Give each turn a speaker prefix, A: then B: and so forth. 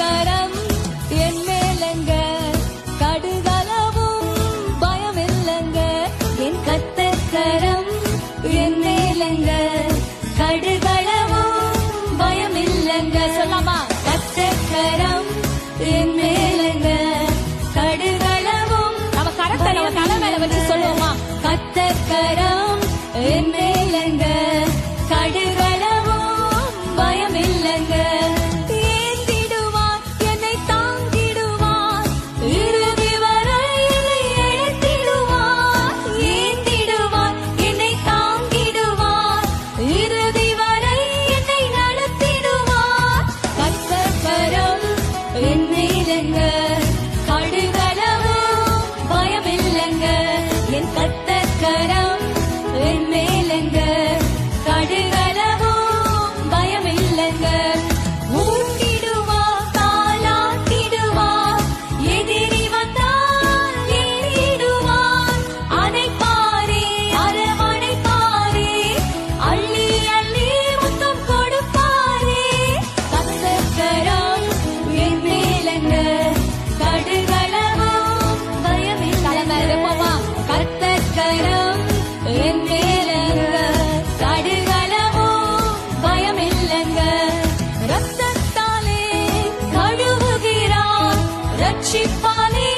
A: கத்தக்கரம் என் மேலங்க கடுகளவும் பயமில்லைங்க என் கத்தக்கரம் என் மேலங்க கடுகளவும் பயமில்லைங்க சொல்லாமா கத்தக்கரம் என் மேலங்க கடுகளவும் நம்ம கரத்தை நம்ம தலை மேல வச்சு சொல்லுவோமா கத்தக்கரம் என் மேலங்க கடுகளவும் பயமில்லைங்க ஏந்திடுவார் என்னை தாங்கிடுவார் இறுதி வரை என்னை எடுத்திடுவார் ஏந்திடுவார் என்னை தாங்கிடுவார் இறுதி வரை என்னை நடத்திடுவார் கத்தக்கரம் என் மேலங்க கடுகளவும் பயமில்லைங்க என் கத்தக்கரம் என் மேலங்க கடுகளவும் பயமில்லைங்க ஊட்டிடுவார் தாலாட்டிடுவார் எதிரி வந்தால் ஏறிடுவார் அணைப்பாரே அரவணைப்பாரே அள்ளி அள்ளி முத்தம் கொடுப்பாரே கத்தக்கரம் என் மேலங்க கடுகளவும் பயமில்லைங்க கத்தக்கரம் என் மேலங்க கடுகளவும் பயமில்லைங்க ரத்தத்தாலே கழுவுகிறார் ரட்சிப்பானே